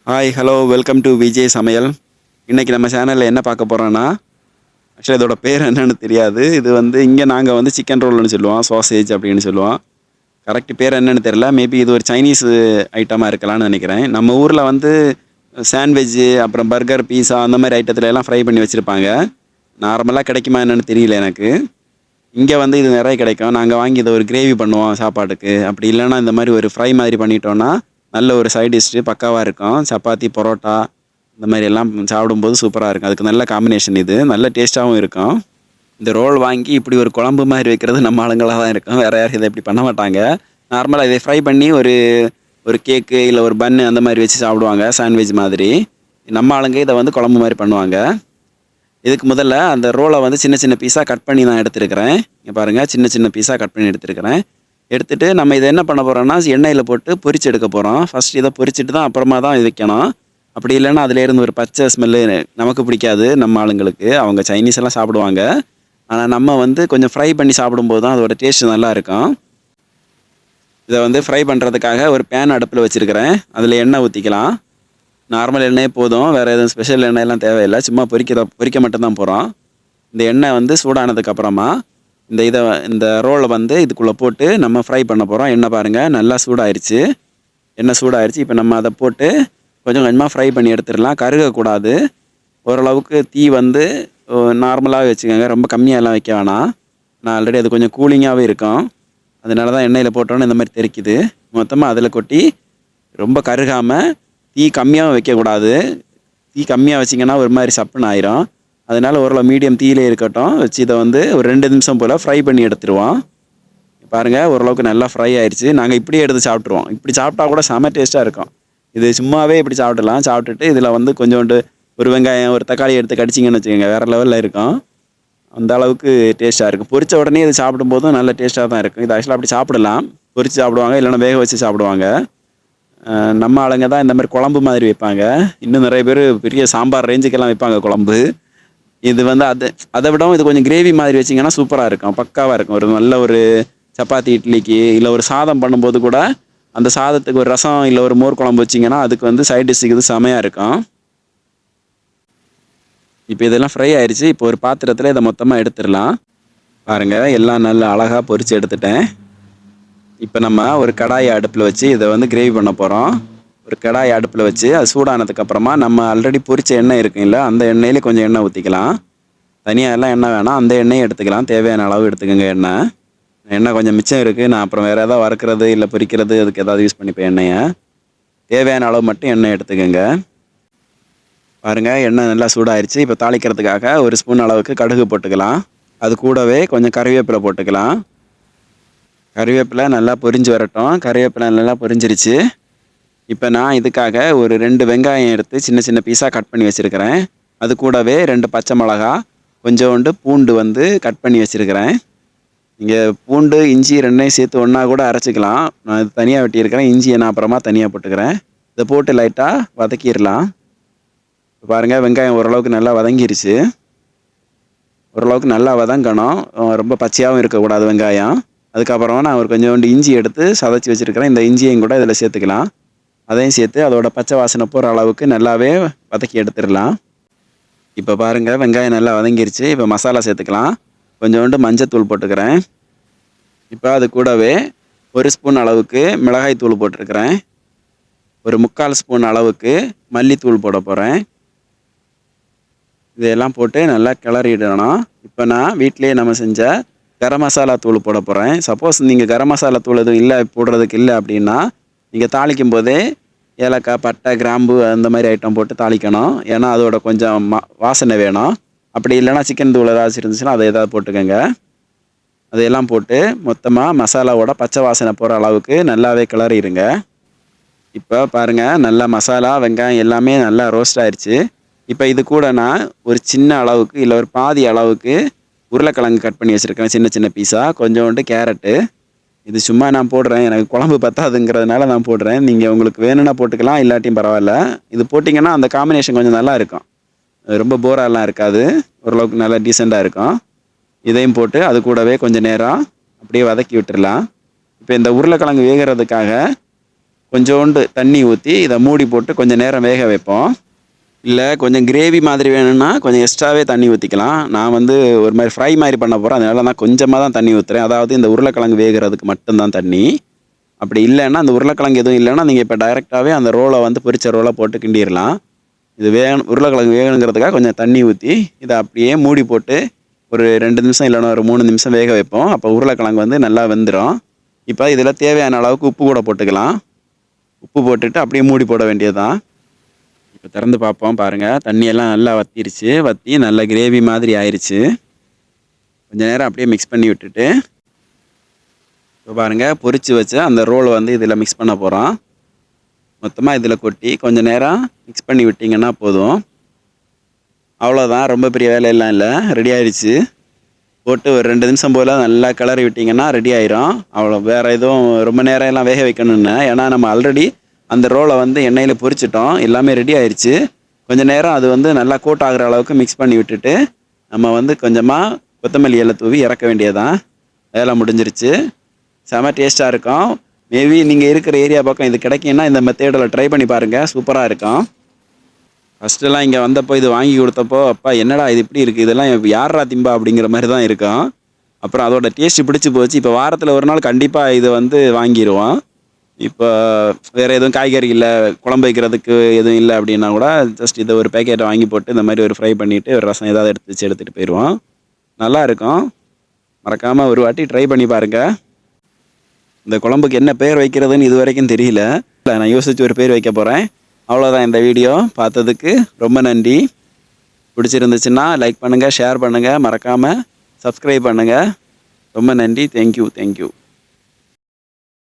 Hi hello welcome to Vijay சமையல். இன்றைக்கி நம்ம சேனலில் என்ன பார்க்க போகிறோன்னா, ஆக்சுவலி இதோட பேர் என்னென்னு தெரியாது. இது வந்து இங்கே நாங்கள் வந்து சிக்கன் ரோல்னு சொல்லுவோம், சாசேஜ் அப்படின்னு சொல்லுவோம். கரெக்ட் பேர் என்னென்னு தெரில. மேபி இது ஒரு சைனீஸ் ஐட்டமாக இருக்கலாம்னு நினைக்கிறேன். நம்ம ஊரில் வந்து சாண்ட்விட்ஜு, அப்புறம் பர்கர், பீஸா அந்த மாதிரி ஐட்டத்துல எல்லாம் ஃப்ரை பண்ணி வச்சுருப்பாங்க. நார்மலாக கிடைக்குமா என்னென்னு தெரியல எனக்கு. இங்கே வந்து இது நிறைய கிடைக்கும். நாங்கள் வாங்கி இதை ஒரு கிரேவி பண்ணுவோம் சாப்பாட்டுக்கு. அப்படி இல்லைன்னா இந்த மாதிரி ஒரு ஃப்ரை மாதிரி பண்ணிட்டோன்னா நல்ல ஒரு சைட் டிஷ்ஷு பக்காவாக இருக்கும். சப்பாத்தி, பரோட்டா இந்த மாதிரி எல்லாம் சாப்பிடும்போது சூப்பராக இருக்கும். அதுக்கு நல்ல காம்பினேஷன் இது. நல்ல டேஸ்ட்டாகவும் இருக்கும். இந்த ரோல் வாங்கி இப்படி ஒரு குழம்பு மாதிரி வைக்கிறது நம்ம ஆளுங்களாக தான் இருக்கும். வேறு யாரும் இதை இப்படி பண்ண மாட்டாங்க. நார்மலாக இதை ஃப்ரை பண்ணி ஒரு ஒரு கேக்கு இல்லை ஒரு பன்னு அந்த மாதிரி வச்சு சாப்பிடுவாங்க, சாண்ட்விச் மாதிரி. நம்ம ஆளுங்க இதை வந்து குழம்பு மாதிரி பண்ணுவாங்க. இதுக்கு முதல்ல அந்த ரோலை வந்து சின்ன சின்ன பீஸாக கட் பண்ணி நான் எடுத்துருக்கிறேன். இங்கே பாருங்கள், சின்ன சின்ன பீஸாக கட் பண்ணி எடுத்துருக்கிறேன். எடுத்துகிட்டு நம்ம இதை என்ன பண்ண போகிறோம்னா, எண்ணெயில் போட்டு பொரிச்சு எடுக்க போகிறோம். ஃபஸ்ட் இதை பொரிச்சிட்டு தான் அப்புறமா தான் இது வைக்கணும். அப்படி இல்லைன்னா அதுலேருந்து ஒரு பச்சை ஸ்மெல்லு நமக்கு பிடிக்காது. நம்ம ஆளுங்களுக்கு, அவங்க சைனீஸ் எல்லாம் சாப்பிடுவாங்க. ஆனால் நம்ம வந்து கொஞ்சம் ஃப்ரை பண்ணி சாப்பிடும்போது தான் அதோட டேஸ்ட் நல்லா இருக்கும். இதை வந்து ஃப்ரை பண்ணுறதுக்காக ஒரு பேன் அடுப்பில் வச்சுருக்கிறேன். அதில் எண்ணெய் ஊற்றிக்கலாம். நார்மல் எண்ணெயே போதும், வேறு எதுவும் ஸ்பெஷல் எண்ணெயெல்லாம் தேவையில்லை. சும்மா பொரிக்க மட்டும்தான் போகிறோம். இந்த எண்ணெய் வந்து சூடானதுக்கப்புறமா இந்த ரோலை வந்து இதுக்குள்ளே போட்டு நம்ம ஃப்ரை பண்ண போகிறோம். எண்ணெய் பாருங்கள் நல்லா சூடாயிருச்சு. எண்ணெய் சூடாயிருச்சு. இப்போ நம்ம அதை போட்டு கொஞ்சம் கொஞ்சமாக ஃப்ரை பண்ணி எடுத்துடலாம். கருகக்கூடாது. ஓரளவுக்கு தீ வந்து நார்மலாகவே வச்சுக்கோங்க, ரொம்ப கம்மியாகலாம் வைக்க வேணாம். நான் ஆல்ரெடி அது கொஞ்சம் கூலிங்காகவே இருக்கும். அதனால தான் எண்ணெயில் போட்டோன்னே இந்த மாதிரி தெரிக்குது. மொத்தமாக அதில் கொட்டி ரொம்ப கருகாமல் தீ கம்மியாகவும் வைக்கக்கூடாது. தீ கம்மியாக வச்சிங்கன்னா ஒரு மாதிரி சப்புன்னு ஆயிரும். அதனால் ஓரளவு மீடியம் தீயிலே இருக்கட்டும் வச்சு இதை வந்து ஒரு 2 நிமிஷம் போல் ஃப்ரை பண்ணி எடுத்துருவோம். பாருங்கள், ஓரளவுக்கு நல்லா ஃப்ரை ஆயிடுச்சு. நாங்கள் இப்படியே எடுத்து சாப்பிட்ருவோம். இப்படி சாப்பிட்டா கூட செம டேஸ்ட்டாக இருக்கும். இது சும்மாவே இப்படி சாப்பிடலாம். சாப்பிட்டுட்டு இதில் வந்து கொஞ்சோண்டு ஒரு வெங்காயம், ஒரு தக்காளி எடுத்து கடிச்சிங்கன்னு வச்சுக்கோங்க, வேறு லெவலில் இருக்கும். அந்த அளவுக்கு டேஸ்ட்டாக இருக்கும். பொரிச்ச உடனே இது சாப்பிடும்போதும் நல்ல டேஸ்ட்டாக தான் இருக்கும். இது ஆக்சுவலாக அப்படி சாப்பிடலாம். பொரித்து சாப்பிடுவாங்க, இல்லைன்னா வேக வச்சு சாப்பிடுவாங்க. நம்ம ஆளுங்க தான் இந்த மாதிரி குழம்பு மாதிரி வைப்பாங்க. இன்னும் நிறைய பேர் பெரிய சாம்பார் ரேஞ்சுக்கெல்லாம் வைப்பாங்க குழம்பு. இது வந்து அதை விடவும் இது கொஞ்சம் கிரேவி மாதிரி வச்சிங்கன்னா சூப்பராக இருக்கும், பக்காவாக இருக்கும். ஒரு நல்ல ஒரு சப்பாத்தி, இட்லிக்கு இல்லை ஒரு சாதம் பண்ணும்போது கூட அந்த சாதத்துக்கு ஒரு ரசம் இல்லை ஒரு மோர் குழம்பு வச்சிங்கன்னா அதுக்கு வந்து சைட் டிஷ்ஷுக்கு இது செமையாக இருக்கும். இப்போ இதெல்லாம் ஃப்ரை ஆயிடுச்சு. இப்போ ஒரு பாத்திரத்தில் இதை மொத்தமாக எடுத்துடலாம். பாருங்கள், எல்லாம் நல்லா அழகாக பொரித்து எடுத்துட்டேன். இப்போ நம்ம ஒரு கடாயை அடுப்பில் வச்சு இதை வந்து கிரேவி பண்ண போகிறோம். ஒரு கடாயை அடுப்பில் வச்சு அது சூடானதுக்கப்புறமா நம்ம ஆல்ரெடி பொரிச்ச எண்ணெய் இருக்குங்களா, அந்த எண்ணெயிலே கொஞ்சம் எண்ணெய் ஊற்றிக்கலாம். தனியாக எல்லாம் எண்ணெய் வேணாம், அந்த எண்ணெயை எடுத்துக்கலாம். தேவையான அளவு எடுத்துக்கோங்க எண்ணெய். எண்ணெய் கொஞ்சம் மிச்சம் இருக்குது. நான் அப்புறம் வேறு ஏதாவது வறுக்கிறது இல்லை பொரிக்கிறது அதுக்கு ஏதாவது யூஸ் பண்ணிப்பேன் எண்ணெயை. தேவையான அளவு மட்டும் எண்ணெய் எடுத்துக்கோங்க. பாருங்கள், எண்ணெய் நல்லா சூடாயிருச்சு. இப்போ தாளிக்கிறதுக்காக ஒரு ஸ்பூன் அளவுக்கு கடுகு போட்டுக்கலாம். அது கூடவே கொஞ்சம் கறிவேப்பிலை போட்டுக்கலாம். கறிவேப்பிலை நல்லா பொரிஞ்சு வரட்டும். கறிவேப்பிலை நல்லா பொரிஞ்சிருச்சு. இப்போ நான் இதுக்காக ஒரு 2 வெங்காயம் எடுத்து சின்ன சின்ன பீஸாக கட் பண்ணி வச்சுருக்கிறேன். அது கூடவே 2 பச்சை மிளகா, கொஞ்சோண்டு பூண்டு வந்து கட் பண்ணி வச்சுருக்கிறேன். நீங்கள் பூண்டு, இஞ்சி 2ஐயும் சேர்த்து ஒன்றா கூட அரைச்சிக்கலாம். நான் இது தனியாக வெட்டியிருக்கிறேன். இஞ்சியை நான் அப்புறமா தனியாக போட்டுக்கிறேன். இதை போட்டு லைட்டாக வதக்கிடலாம். இப்போ பாருங்கள், வெங்காயம் ஓரளவுக்கு நல்லா வதங்கிருச்சு. ஓரளவுக்கு நல்லா வதங்கணும், ரொம்ப பச்சையாகவும் இருக்கக்கூடாது வெங்காயம். அதுக்கப்புறமா நான் ஒரு கொஞ்சோண்டு இஞ்சி எடுத்து சதைச்சி வச்சுருக்கிறேன். இந்த இஞ்சியையும் கூட இதில் சேர்த்துக்கலாம். அதையும் சேர்த்து அதோட பச்சை வாசனை போகிற அளவுக்கு நல்லாவே வதக்கி எடுத்துடலாம். இப்போ பாருங்கள், வெங்காயம் நல்லா வதங்கிருச்சு. இப்போ மசாலா சேர்த்துக்கலாம். கொஞ்சோண்டு மஞ்சத்தூள் போட்டுக்கிறேன். இப்போ அது கூடவே 1 ஸ்பூன் அளவுக்கு மிளகாய் தூள் போட்டிருக்கிறேன். ஒரு 3/4 ஸ்பூன் அளவுக்கு மல்லித்தூள் போட போகிறேன். இதையெல்லாம் போட்டு நல்லா கிளறிடணும். இப்போ நான் வீட்டிலேயே நம்ம செஞ்ச கரம் மசாலா தூள் போட போகிறேன். சப்போஸ் நீங்கள் கரம் மசாலா தூள் எதுவும் இல்லை, போடுறதுக்கு இல்லை அப்படின்னா நீங்கள் தாளிக்கும் போதே ஏலக்காய், பட்டை, கிராம்பு அந்த மாதிரி ஐட்டம் போட்டு தாளிக்கணும். ஏன்னா அதோட கொஞ்சம் வாசனை வேணும். அப்படி இல்லைனா சிக்கன் தூள் ஏதாச்சும் இருந்துச்சுன்னா அதை ஏதாவது போட்டுக்கோங்க. அதையெல்லாம் போட்டு மொத்தமாக மசாலாவோட பச்சை வாசனை போகிற அளவுக்கு நல்லாவே கிளறிடுங்க. இப்போ பாருங்கள், நல்லா மசாலா, வெங்காயம் எல்லாமே நல்லா ரோஸ்ட் ஆயிடுச்சு. இப்போ இது கூட நான் ஒரு சின்ன அளவுக்கு இல்லை ஒரு பாதி அளவுக்கு உருளைக்கிழங்கு கட் பண்ணி வச்சுருக்கேன், சின்ன சின்ன பீஸாக. கொஞ்சோண்டு கேரட்டு. இது சும்மா நான் போடுறேன், எனக்கு குழம்பு பத்தாதுங்கிறதுனால நான் போடுறேன். நீங்கள் உங்களுக்கு வேணும்னா போட்டுக்கலாம், இல்லாட்டியும் பரவாயில்ல. இது போட்டிங்கன்னா அந்த காம்பினேஷன் கொஞ்சம் நல்லா இருக்கும். ரொம்ப போராலாம் இருக்காது, ஓரளவுக்கு நல்லா டீசெண்டாக இருக்கும். இதையும் போட்டு அது கூடவே கொஞ்சம் நேரம் அப்படியே வதக்கி விட்டுடலாம். இப்போ இந்த உருளைக்கிழங்கு வேகிறதுக்காக கொஞ்சோண்டு தண்ணி ஊற்றி இதை மூடி போட்டு கொஞ்சம் நேரம் வேக வைப்போம். இல்லை கொஞ்சம் கிரேவி மாதிரி வேணும்னா கொஞ்சம் எக்ஸ்ட்ராவே தண்ணி ஊற்றிக்கலாம். நான் வந்து ஒரு மாதிரி ஃப்ரை மாதிரி பண்ண போகிறேன், அதனால நான் கொஞ்சமாக தான் தண்ணி ஊற்றுறேன். அதாவது இந்த உருளைக்கிழங்கு வேகிறதுக்கு மட்டும்தான் தண்ணி. அப்படி இல்லைன்னா அந்த உருளைக்கிழங்கு எதுவும் இல்லைன்னா நீங்கள் இப்போ டைரெக்டாகவே அந்த ரோலை வந்து பொரிச்ச ரோலை போட்டு கிண்டிடலாம். இது உருளைக்கிழங்கு வேகணுங்கிறதுக்காக கொஞ்சம் தண்ணி ஊற்றி இதை அப்படியே மூடி போட்டு ஒரு 2 நிமிஷம் இல்லைன்னா ஒரு 3 நிமிஷம் வேக வைப்போம். அப்போ உருளைக்கிழங்கு வந்து நல்லா வெந்துடும். இப்போ இதில் தேவையான அளவுக்கு உப்பு கூட போட்டுக்கலாம். உப்பு போட்டுட்டு அப்படியே மூடி போட வேண்டியது தான். இப்போ திறந்து பார்ப்போம். பாருங்கள், தண்ணியெல்லாம் நல்லா வற்றிருச்சு. வற்றி நல்ல கிரேவி மாதிரி ஆயிடுச்சு. கொஞ்சம் நேரம் அப்படியே மிக்ஸ் பண்ணி விட்டுட்டு இப்போ பாருங்கள், பொரிச்சு வச்ச அந்த ரோல் வந்து இதில் மிக்ஸ் பண்ண போகிறோம். மொத்தமாக இதில் கொட்டி கொஞ்சம் நேரம் மிக்ஸ் பண்ணி விட்டிங்கன்னா போதும். அவ்வளோதான், ரொம்ப பெரிய வேலையெல்லாம் இல்லை, ரெடி ஆயிடுச்சு. போட்டு ஒரு 2 நிமிஷம் போல் நல்லா கிளறி விட்டிங்கன்னா ரெடி ஆயிரும். அவ்வளோ, வேறு எதுவும் ரொம்ப நேரம் எல்லாம் வேக வைக்கணும்னு, ஏன்னா நம்ம ஆல்ரெடி அந்த ரோலை வந்து எண்ணெயில் பொரிச்சிட்டோம். எல்லாமே ரெடி ஆயிடுச்சு. கொஞ்சம் நேரம் அது வந்து நல்லா கோட் ஆகிற அளவுக்கு மிக்ஸ் பண்ணி விட்டுட்டு நம்ம வந்து கொஞ்சமாக கொத்தமல்லி இலை தூவி இறக்க வேண்டியதான். வேலை முடிஞ்சிருச்சு. செம டேஸ்ட்டாக இருக்கும். மேபி நீங்கள் இருக்கிற ஏரியா பக்கம் இது கிடைக்குன்னா இந்த மெத்தேடில் ட்ரை பண்ணி பாருங்கள், சூப்பராக இருக்கும். ஃபஸ்ட்டெல்லாம் இங்கே வந்தப்போ இது வாங்கி கொடுத்தப்போ, அப்பா என்னடா இது இப்படி இருக்குது, இதெல்லாம் யாரா திம்பா அப்படிங்கிற மாதிரி தான் இருக்கும். அப்புறம் அதோட டேஸ்ட்டு பிடிச்சி போச்சு. இப்போ வாரத்தில் ஒரு நாள் கண்டிப்பாக இதை வந்து வாங்கிடுவோம். இப்போ வேறு எதுவும் காய்கறி இல்லை, குழம்பு வைக்கிறதுக்கு எதுவும் இல்லை அப்படின்னா கூட ஜஸ்ட் இதை ஒரு பேக்கெட்டை வாங்கி போட்டு இந்த மாதிரி ஒரு ஃப்ரை பண்ணிவிட்டு ஒரு ரசம் ஏதாவது எடுத்துகிட்டு போயிடுவோம். நல்லாயிருக்கும். மறக்காமல் ஒரு வாட்டி ட்ரை பண்ணி பாருங்கள். இந்த குழம்புக்கு என்ன பேர் வைக்கிறதுன்னு இது வரைக்கும் தெரியல. நான் யோசித்து ஒரு பேர் வைக்க போகிறேன். அவ்வளோதான். இந்த வீடியோ பார்த்ததுக்கு ரொம்ப நன்றி. பிடிச்சிருந்துச்சுன்னா லைக் பண்ணுங்கள், ஷேர் பண்ணுங்கள், மறக்காமல் சப்ஸ்கிரைப் பண்ணுங்கள். ரொம்ப நன்றி. தேங்க்யூ.